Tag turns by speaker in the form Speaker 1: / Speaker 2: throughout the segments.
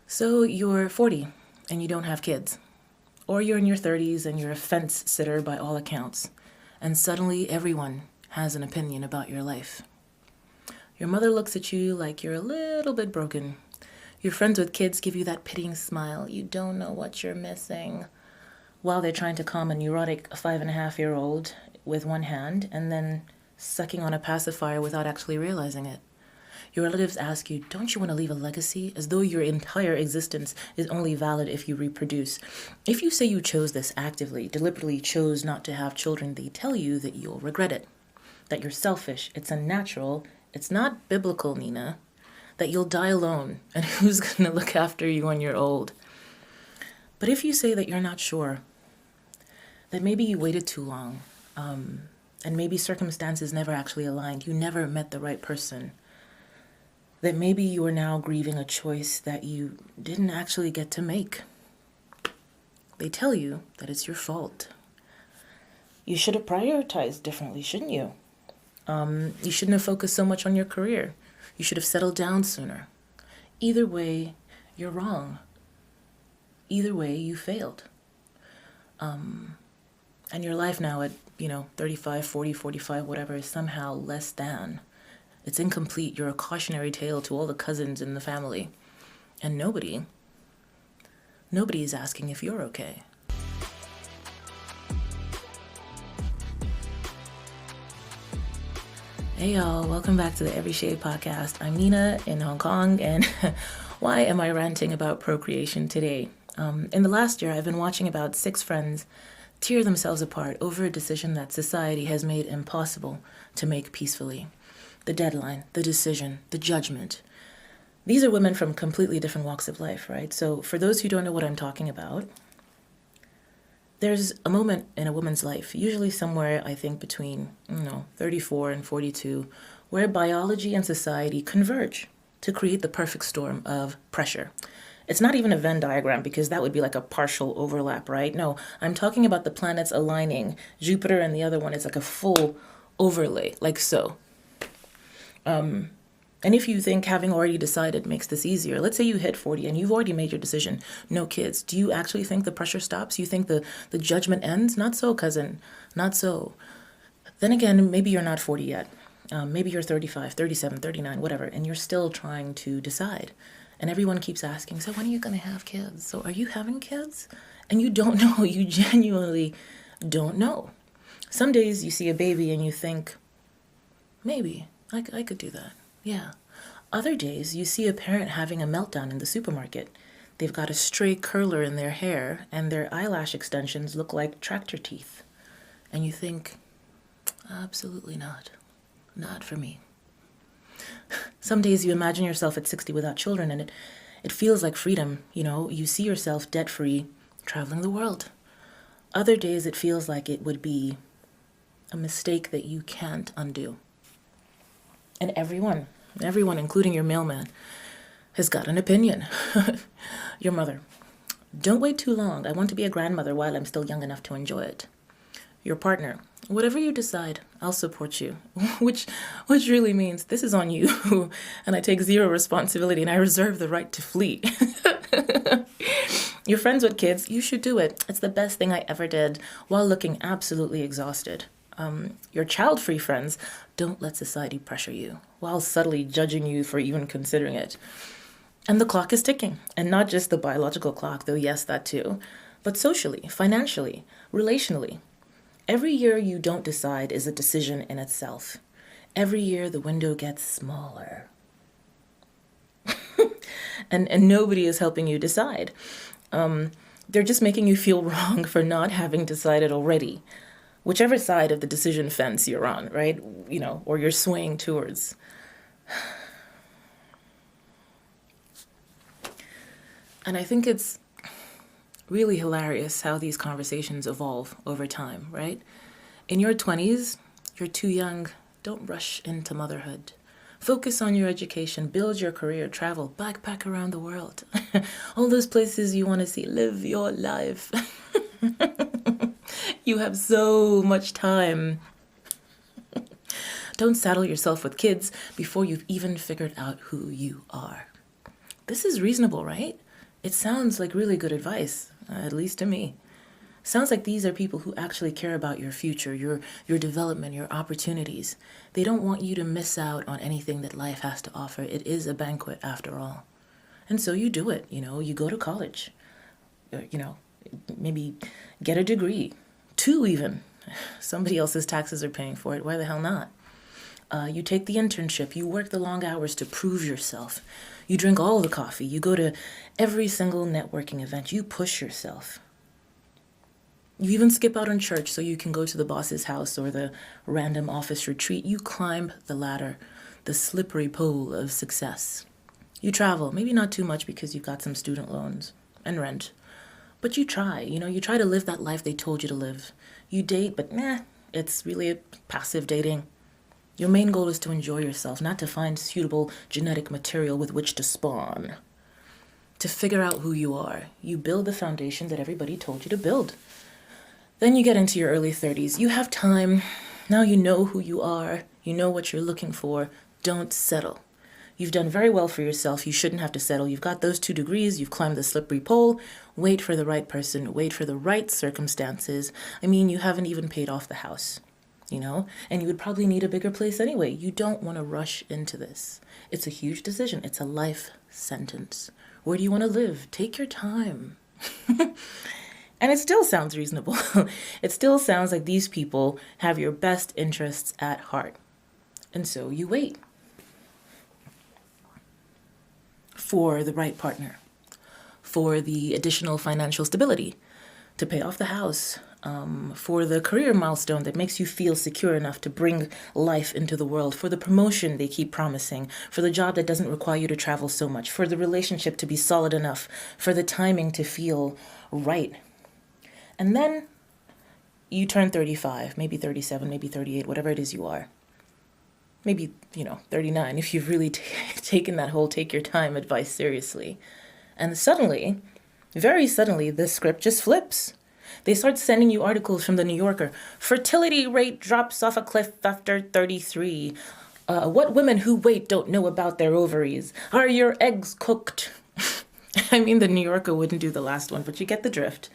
Speaker 1: So you're 40 and you don't have kids. Or you're in your 30s and you're a fence sitter by all accounts. And suddenly everyone has an opinion about your life. Your mother looks at you like you're a little bit broken. Your friends with kids give you that pitying smile. You don't know what you're missing. While they're trying to calm a neurotic 5.5-year-old with one hand and then sucking on a pacifier without actually realizing it. Your relatives ask you, don't you want to leave a legacy? As though your entire existence is only valid if you reproduce. If you say you chose this actively, deliberately chose not to have children, they tell you that you'll regret it. That you're selfish, it's unnatural, it's not biblical, Nina. That you'll die alone, and who's going to look after you when you're old? But if you say that you're not sure, that maybe you waited too long, and maybe circumstances never actually aligned, you never met the right person, that maybe you are now grieving a choice that you didn't actually get to make. They tell you that it's your fault. You should have prioritized differently, shouldn't you? You shouldn't have focused so much on your career. You should have settled down sooner. Either way, you're wrong. Either way, you failed. And your life now at, 35, 40, 45, whatever, is somehow less than. It's incomplete. You're a cautionary tale to all the cousins in the family. And nobody is asking if you're okay. Hey y'all, welcome back to the Every Shade podcast. I'm Nina in Hong Kong, and why am I ranting about procreation today? In the last year, I've been watching about 6 friends tear themselves apart over a decision that society has made impossible to make peacefully. The deadline, the decision, the judgment. These are women from completely different walks of life, right? So for those who don't know what I'm talking about, there's a moment in a woman's life, usually somewhere, I think, between, 34 and 42, where biology and society converge to create the perfect storm of pressure. It's not even a Venn diagram because that would be like a partial overlap, right? No, I'm talking about the planets aligning. Jupiter and the other one is like a full overlay, like so. And if you think having already decided makes this easier, let's say you hit 40 and you've already made your decision, no kids. Do you actually think the pressure stops? You think the judgment ends? Not so, cousin. Not so. Then again, maybe you're not 40 yet. Maybe you're 35, 37, 39, whatever, and you're still trying to decide. And everyone keeps asking, so when are you going to have kids? So are you having kids? And you don't know. You genuinely don't know. Some days you see a baby and you think, maybe I could do that. Yeah. Other days, you see a parent having a meltdown in the supermarket. They've got a stray curler in their hair, and their eyelash extensions look like tractor teeth. And you think, absolutely not. Not for me. Some days you imagine yourself at 60 without children, and it feels like freedom. You see yourself debt-free, traveling the world. Other days it feels like it would be a mistake that you can't undo. And everyone, including your mailman, has got an opinion. Your mother. Don't wait too long. I want to be a grandmother while I'm still young enough to enjoy it. Your partner. Whatever you decide, I'll support you. Which really means this is on you. And I take zero responsibility and I reserve the right to flee. Your friends with kids, you should do it. It's the best thing I ever did while looking absolutely exhausted. Your child-free friends, don't let society pressure you while subtly judging you for even considering it. And the clock is ticking, and not just the biological clock, though yes, that too, but socially, financially, relationally. Every year you don't decide is a decision in itself. Every year the window gets smaller. and nobody is helping you decide. They're just making you feel wrong for not having decided already. Whichever side of the decision fence you're on, right? Or you're swaying towards. And I think it's really hilarious how these conversations evolve over time, right? In your 20s, you're too young. Don't rush into motherhood. Focus on your education, build your career, travel, backpack around the world. All those places you want to see, live your life. You have so much time. Don't saddle yourself with kids before you've even figured out who you are. This is reasonable, right? It sounds like really good advice, at least to me. Sounds like these are people who actually care about your future, your development, your opportunities. They don't want you to miss out on anything that life has to offer. It is a banquet after all. And so you do it, you go to college, you know, maybe get a degree, two even. Somebody else's taxes are paying for it. Why the hell not? You take the internship, you work the long hours to prove yourself. You drink all the coffee, you go to every single networking event, you push yourself. You even skip out on church so you can go to the boss's house or the random office retreat. You climb the ladder, the slippery pole of success. You travel, maybe not too much because you've got some student loans and rent. But you try, you try to live that life they told you to live. You date, but it's really a passive dating. Your main goal is to enjoy yourself, not to find suitable genetic material with which to spawn. To figure out who you are. You build the foundation that everybody told you to build. Then you get into your early 30s. You have time. Now you know who you are. You know what you're looking for. Don't settle. You've done very well for yourself. You shouldn't have to settle. You've got those 2 degrees. You've climbed the slippery pole. Wait for the right person. Wait for the right circumstances. I mean, you haven't even paid off the house, and you would probably need a bigger place anyway. You don't want to rush into this. It's a huge decision. It's a life sentence. Where do you want to live? Take your time. And it still sounds reasonable. It still sounds like these people have your best interests at heart. And so you wait for the right partner, for the additional financial stability to pay off the house, for the career milestone that makes you feel secure enough to bring life into the world, for the promotion they keep promising, for the job that doesn't require you to travel so much, for the relationship to be solid enough, for the timing to feel right. And then you turn 35, maybe 37, maybe 38, whatever it is you are. Maybe, 39 if you've really taken that whole take your time advice seriously. And suddenly, very suddenly, the script just flips. They start sending you articles from the New Yorker. Fertility rate drops off a cliff after 33. What women who wait don't know about their ovaries. Are your eggs cooked? I mean, the New Yorker wouldn't do the last one, but you get the drift.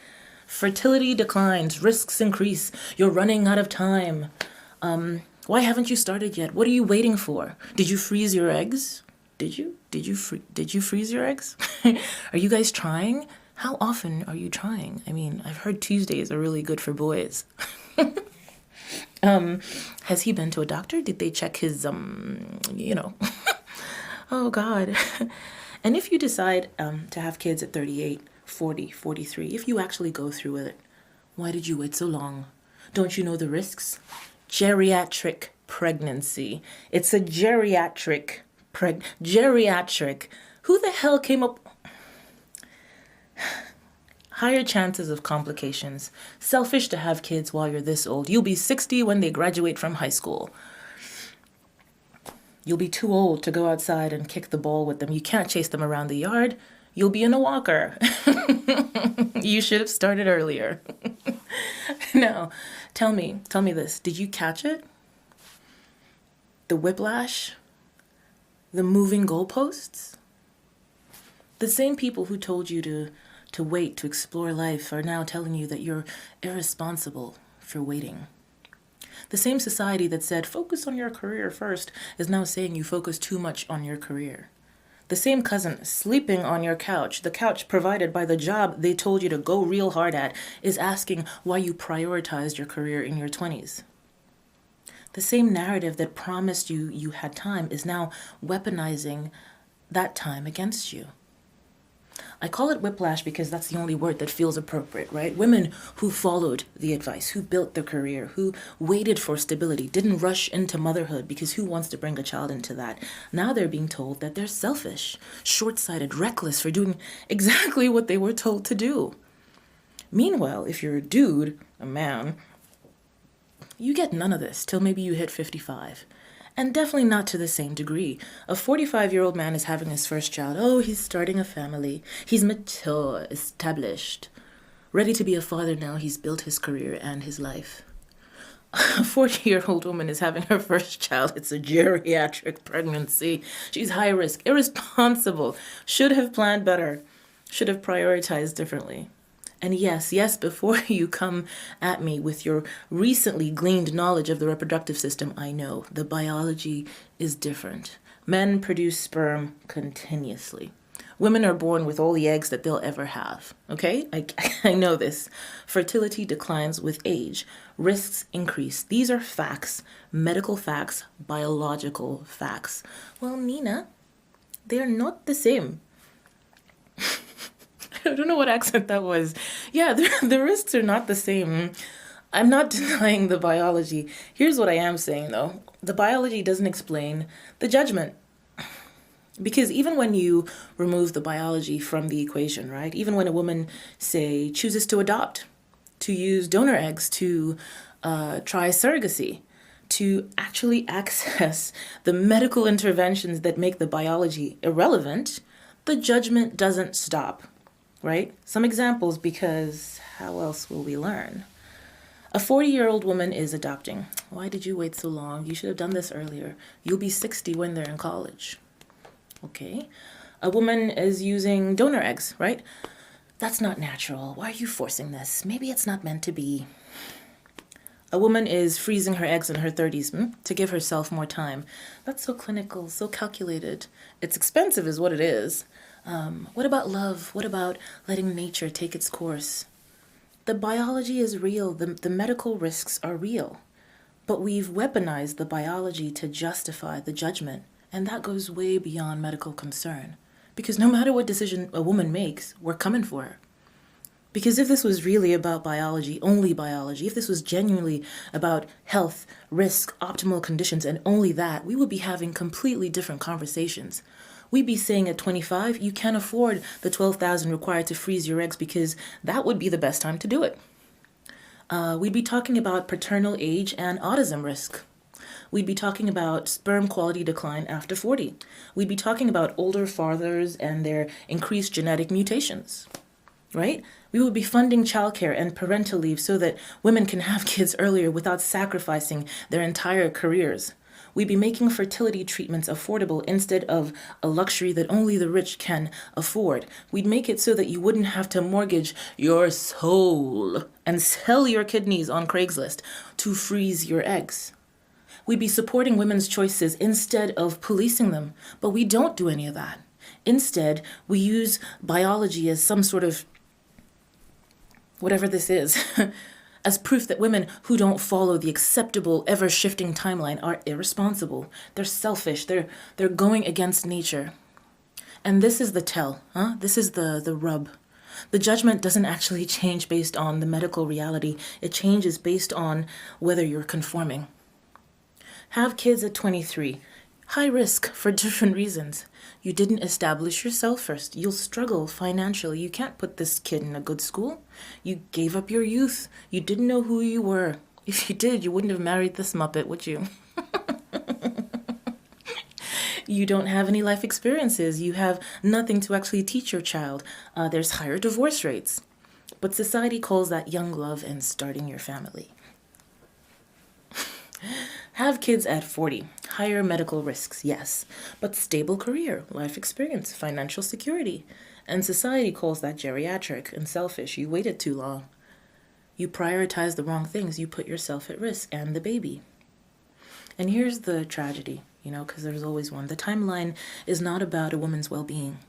Speaker 1: Fertility declines, risks increase, you're running out of time. Why haven't you started yet? What are you waiting for? Did you freeze your eggs? Did you freeze your eggs? Are you guys trying? How often are you trying? I mean, I've heard Tuesdays are really good for boys. Has he been to a doctor? Did they check his, Oh, God. And if you decide to have kids at 38, 40, 43, if you actually go through with it, why did you wait so long? Don't you know the risks? Geriatric pregnancy. It's a geriatric. Who the hell came up? Higher chances of complications. Selfish to have kids while you're this old. You'll be 60 when they graduate from high school. You'll be too old to go outside and kick the ball with them. You can't chase them around the yard. You'll be in a walker. You should have started earlier. Now, tell me this. Did you catch it? The whiplash? The moving goalposts? The same people who told you to wait to explore life are now telling you that you're irresponsible for waiting. The same society that said, focus on your career first, is now saying you focus too much on your career. The same cousin sleeping on your couch, the couch provided by the job they told you to go real hard at, is asking why you prioritized your career in your 20s. The same narrative that promised you had time is now weaponizing that time against you. I call it whiplash because that's the only word that feels appropriate, right? Women who followed the advice, who built their career, who waited for stability, didn't rush into motherhood because who wants to bring a child into that? Now they're being told that they're selfish, short-sighted, reckless for doing exactly what they were told to do. Meanwhile, if you're a dude, a man, you get none of this till maybe you hit 55. And definitely not to the same degree. A 45-year-old man is having his first child. Oh, he's starting a family. He's mature, established, ready to be a father now. He's built his career and his life. A 40-year-old woman is having her first child. It's a geriatric pregnancy. She's high risk, irresponsible, should have planned better. should have prioritized differently. And yes, before you come at me with your recently gleaned knowledge of the reproductive system, I know the biology is different. Men produce sperm continuously. Women are born with all the eggs that they'll ever have. Okay? I know this. Fertility declines with age. Risks increase. These are facts, medical facts, biological facts. Well, Nina, they're not the same. I don't know what accent that was. Yeah, the risks are not the same. I'm not denying the biology. Here's what I am saying, though. The biology doesn't explain the judgment. Because even when you remove the biology from the equation, right? Even when a woman, say, chooses to adopt, to use donor eggs, to try surrogacy, to actually access the medical interventions that make the biology irrelevant, the judgment doesn't stop, right? Some examples, because how else will we learn? A 40-year-old woman is adopting. Why did you wait so long? You should have done this earlier. You'll be 60 when they're in college. Okay. A woman is using donor eggs, right? That's not natural. Why are you forcing this? Maybe it's not meant to be. A woman is freezing her eggs in her 30s to give herself more time. That's so clinical, so calculated. It's expensive is what it is. What about love? What about letting nature take its course? The biology is real. The medical risks are real. But we've weaponized the biology to justify the judgment. And that goes way beyond medical concern. Because no matter what decision a woman makes, we're coming for her. Because if this was really about biology, only biology, if this was genuinely about health, risk, optimal conditions, and only that, we would be having completely different conversations. We'd be saying at 25, you can't afford the $12,000 required to freeze your eggs because that would be the best time to do it. We'd be talking about paternal age and autism risk. We'd be talking about sperm quality decline after 40. We'd be talking about older fathers and their increased genetic mutations, right? We would be funding childcare and parental leave so that women can have kids earlier without sacrificing their entire careers. We'd be making fertility treatments affordable instead of a luxury that only the rich can afford. We'd make it so that you wouldn't have to mortgage your soul and sell your kidneys on Craigslist to freeze your eggs. We'd be supporting women's choices instead of policing them, but we don't do any of that. Instead, we use biology as some sort of, whatever this is, as proof that women who don't follow the acceptable, ever-shifting timeline are irresponsible. They're selfish. They're going against nature. And this is the tell, huh? This is the rub. The judgment doesn't actually change based on the medical reality. It changes based on whether you're conforming. Have kids at 23. High risk for different reasons. You didn't establish yourself first. You'll struggle financially. You can't put this kid in a good school. You gave up your youth. You didn't know who you were. If you did, you wouldn't have married this Muppet, would you? You don't have any life experiences. You have nothing to actually teach your child. There's higher divorce rates. But society calls that young love and starting your family. Have kids at 40. Higher medical risks, yes. But stable career, life experience, financial security. And society calls that geriatric and selfish. You waited too long. You prioritize the wrong things. You put yourself at risk and the baby. And here's the tragedy, because there's always one. The timeline is not about a woman's well-being.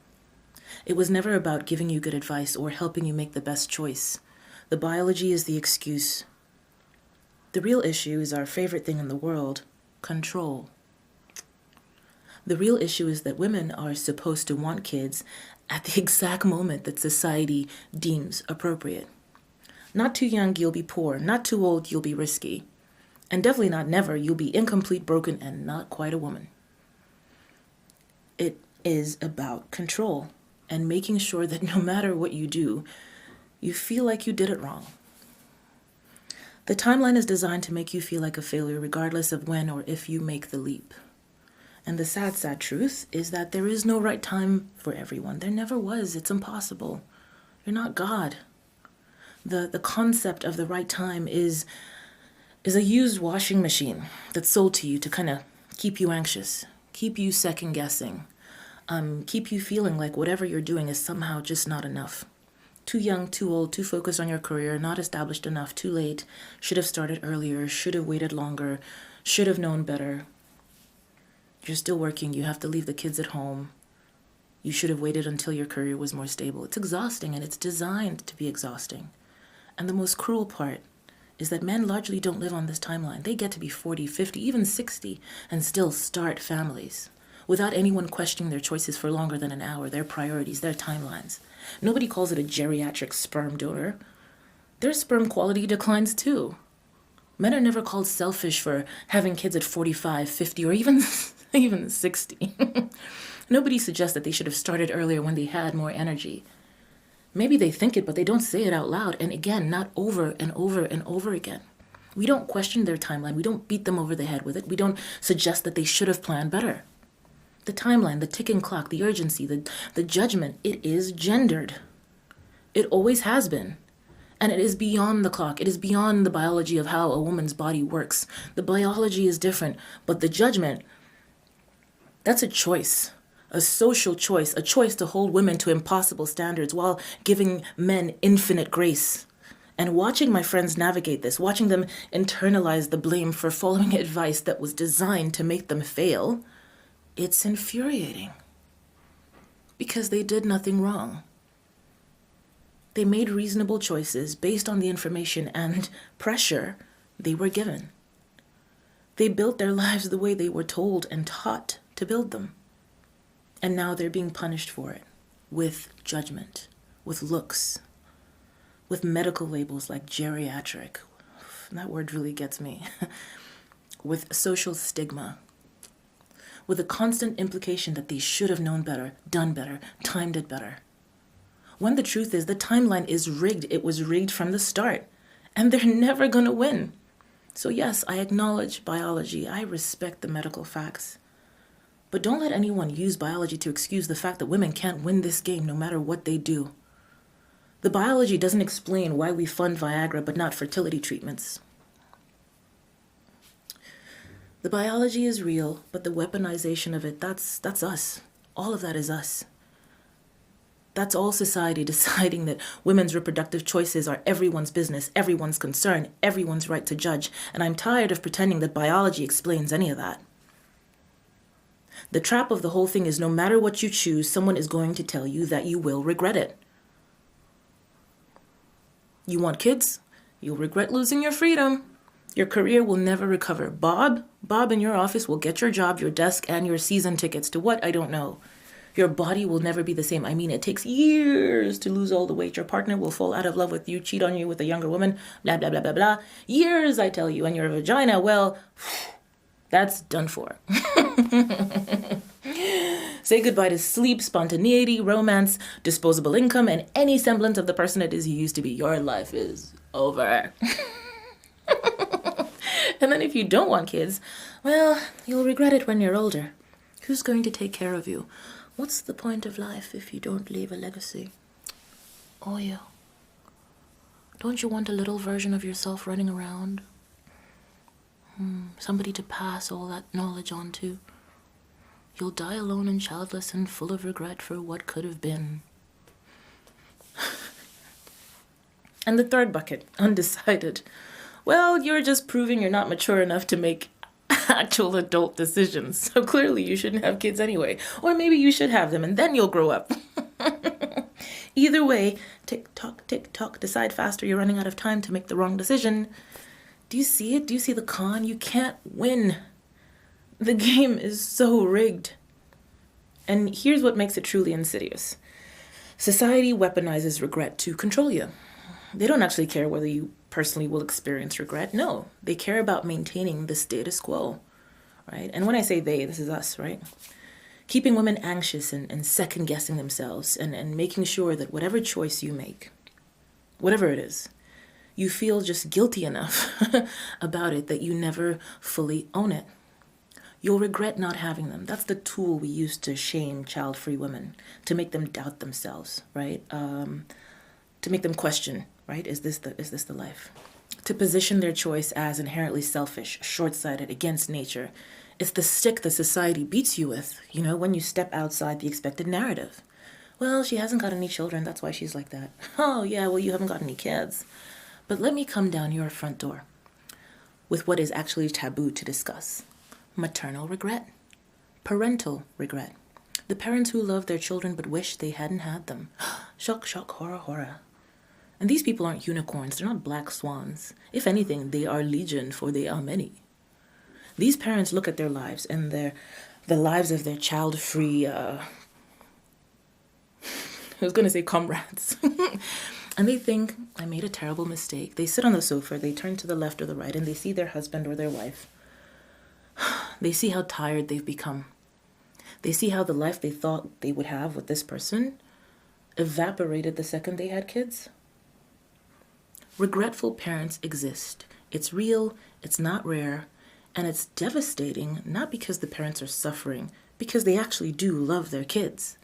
Speaker 1: It was never about giving you good advice or helping you make the best choice. The biology is the excuse. The real issue is our favorite thing in the world, control. The real issue is that women are supposed to want kids at the exact moment that society deems appropriate. Not too young, you'll be poor. Not too old, you'll be risky. And definitely not never, you'll be incomplete, broken, and not quite a woman. It is about control and making sure that no matter what you do, you feel like you did it wrong. The timeline is designed to make you feel like a failure regardless of when or if you make the leap. And the sad, sad truth is that there is no right time for everyone. There never was. It's impossible. You're not God. The concept of the right time is a used washing machine that's sold to you to kind of keep you anxious, keep you second guessing. keep you feeling like whatever you're doing is somehow just not enough. Too young, too old, too focused on your career, not established enough, too late, should have started earlier, should have waited longer, should have known better. You're still working, you have to leave the kids at home. You should have waited until your career was more stable. It's exhausting, and it's designed to be exhausting. And the most cruel part is that men largely don't live on this timeline. They get to be 40, 50, even 60, and still start families without anyone questioning their choices for longer than an hour, their priorities, their timelines. Nobody calls it a geriatric sperm donor. Their sperm quality declines too. Men are never called selfish for having kids at 45, 50, or even 60. Nobody suggests that they should have started earlier when they had more energy. Maybe they think it, but they don't say it out loud. And again, not over and over and over again. We don't question their timeline. We don't beat them over the head with it. We don't suggest that they should have planned better. The timeline, the ticking clock, the urgency, the judgment, it is gendered. It always has been. And it is beyond the clock. It is beyond the biology of how a woman's body works. The biology is different, but the judgment, that's a choice, a social choice, a choice to hold women to impossible standards while giving men infinite grace. And watching my friends navigate this, watching them internalize the blame for following advice that was designed to make them fail, it's infuriating. Because they did nothing wrong. They made reasonable choices based on the information and pressure they were given. They built their lives the way they were told and taught to build them. And now they're being punished for it with judgment, with looks, with medical labels like geriatric. That word really gets me. With social stigma. With a constant implication that they should have known better, done better, timed it better. When the truth is, the timeline is rigged. It was rigged from the start. And they're never going to win. So yes, I acknowledge biology. I respect the medical facts. But don't let anyone use biology to excuse the fact that women can't win this game no matter what they do. The biology doesn't explain why we fund Viagra but not fertility treatments. The biology is real, but the weaponization of it, that's us. All of that is us. That's all society deciding that women's reproductive choices are everyone's business, everyone's concern, everyone's right to judge. And I'm tired of pretending that biology explains any of that. The trap of the whole thing is no matter what you choose, someone is going to tell you that you will regret it. You want kids? You'll regret losing your freedom. Your career will never recover. Bob in your office will get your job, your desk, and your season tickets to what? I don't know. Your body will never be the same. I mean, it takes years to lose all the weight. Your partner will fall out of love with you, cheat on you with a younger woman, blah, blah, blah, blah, blah. Years, I tell you. And your vagina, well, that's done for. Say goodbye to sleep, spontaneity, romance, disposable income, and any semblance of the person it is you used to be. Your life is over. And then if you don't want kids, well, you'll regret it when you're older. Who's going to take care of you? What's the point of life if you don't leave a legacy? Oh, yeah. Don't you want a little version of yourself running around? Somebody to pass all that knowledge on to. You'll die alone and childless and full of regret for what could have been. And the third bucket, undecided. Well, you're just proving you're not mature enough to make actual adult decisions. So clearly you shouldn't have kids anyway. Or maybe you should have them and then you'll grow up. Either way, tick tock, decide faster. You're running out of time to make the wrong decision. Do you see it? Do you see the con? You can't win. The game is so rigged. And here's what makes it truly insidious. Society weaponizes regret to control you. They don't actually care whether you personally will experience regret. No, they care about maintaining the status quo, right? And when I say they, this is us, right? Keeping women anxious and second-guessing themselves and making sure that whatever choice you make, whatever it is, you feel just guilty enough about it that you never fully own it. You'll regret not having them. That's the tool we use to shame child-free women, to make them doubt themselves, right? To make them question, right? Is this the life? To position their choice as inherently selfish, short-sighted, against nature, It's the stick that society beats you with, when you step outside the expected narrative. Well, she hasn't got any children, that's why she's like that. Oh, yeah, well, you haven't got any kids. But let me come down your front door with what is actually taboo to discuss. Maternal regret. Parental regret. The parents who love their children but wish they hadn't had them. Shock, shock, horror, horror. And these people aren't unicorns, they're not black swans. If anything, they are legion, for they are many. These parents look at their lives and the lives of their child-free, I was going to say comrades. And they think, I made a terrible mistake. They sit on the sofa, they turn to the left or the right, and they see their husband or their wife. They see how tired they've become. They see how the life they thought they would have with this person evaporated the second they had kids. Regretful parents exist. It's real, it's not rare, and it's devastating, not because the parents are suffering, because they actually do love their kids,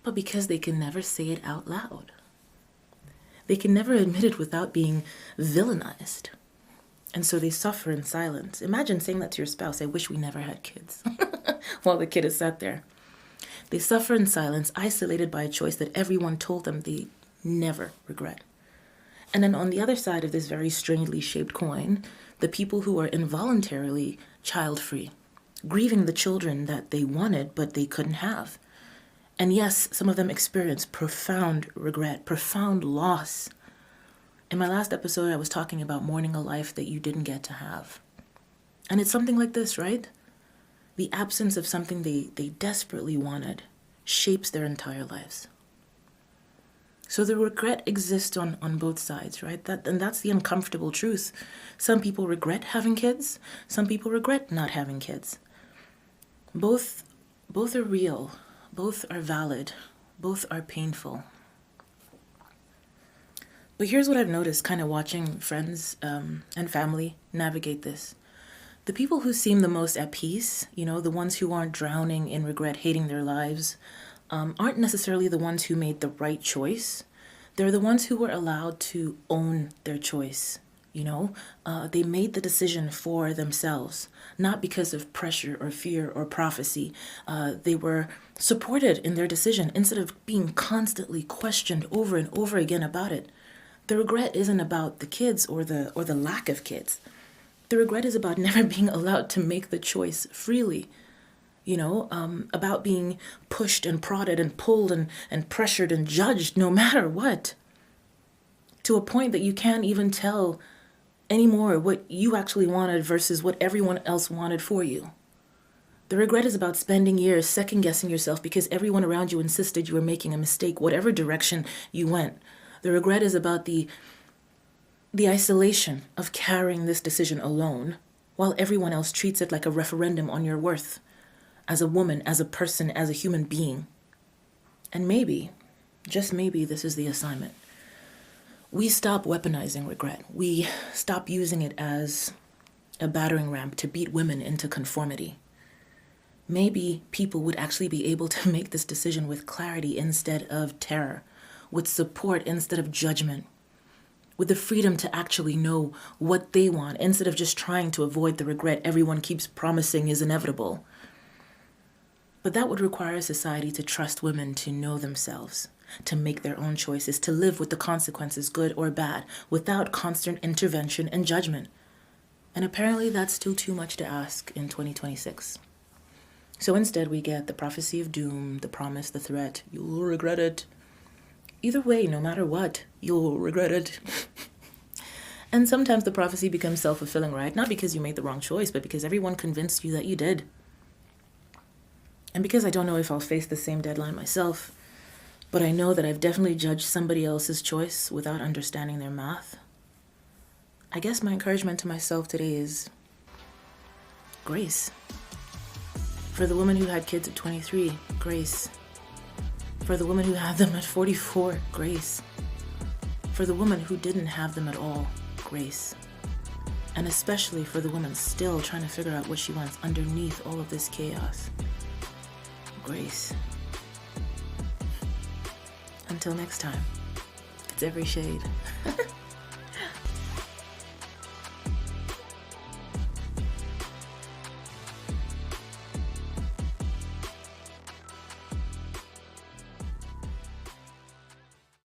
Speaker 1: but because they can never say it out loud. They can never admit it without being villainized. And so they suffer in silence. Imagine saying that to your spouse, I wish we never had kids, while the kid is sat there. They suffer in silence, isolated by a choice that everyone told them they never regret. And then on the other side of this very strangely shaped coin, the people who are involuntarily child-free, grieving the children that they wanted but they couldn't have. And yes, some of them experience profound regret, profound loss. In my last episode, I was talking about mourning a life that you didn't get to have. And it's something like this, right? The absence of something they desperately wanted shapes their entire lives. So the regret exists on both sides, right? And that's the uncomfortable truth. Some people regret having kids. Some people regret not having kids. Both are real. Both are valid. Both are painful. But here's what I've noticed kind of watching friends and family navigate this. The people who seem the most at peace, the ones who aren't drowning in regret, hating their lives, aren't necessarily the ones who made the right choice. They're the ones who were allowed to own their choice. They made the decision for themselves, not because of pressure or fear or prophecy. They were supported in their decision instead of being constantly questioned over and over again about it. The regret isn't about the kids or the lack of kids. The regret is about never being allowed to make the choice freely. About being pushed and prodded and pulled and pressured and judged no matter what. To a point that you can't even tell anymore what you actually wanted versus what everyone else wanted for you. The regret is about spending years second-guessing yourself because everyone around you insisted you were making a mistake, whatever direction you went. The regret is about the isolation of carrying this decision alone while everyone else treats it like a referendum on your worth. As a woman, as a person, as a human being. And maybe, just maybe, this is the assignment. We stop weaponizing regret. We stop using it as a battering ram to beat women into conformity. Maybe people would actually be able to make this decision with clarity instead of terror, with support instead of judgment, with the freedom to actually know what they want instead of just trying to avoid the regret everyone keeps promising is inevitable. But that would require society to trust women to know themselves, to make their own choices, to live with the consequences, good or bad, without constant intervention and judgment. And apparently that's still too much to ask in 2026. So instead we get the prophecy of doom, the promise, the threat, you'll regret it. Either way, no matter what, you'll regret it. And sometimes the prophecy becomes self-fulfilling, right? Not because you made the wrong choice, but because everyone convinced you that you did. And because I don't know if I'll face the same deadline myself, but I know that I've definitely judged somebody else's choice without understanding their math, I guess my encouragement to myself today is grace. For the woman who had kids at 23, grace. For the woman who had them at 44, grace. For the woman who didn't have them at all, grace. And especially for the woman still trying to figure out what she wants underneath all of this chaos. Grace. Until next time, it's every shade.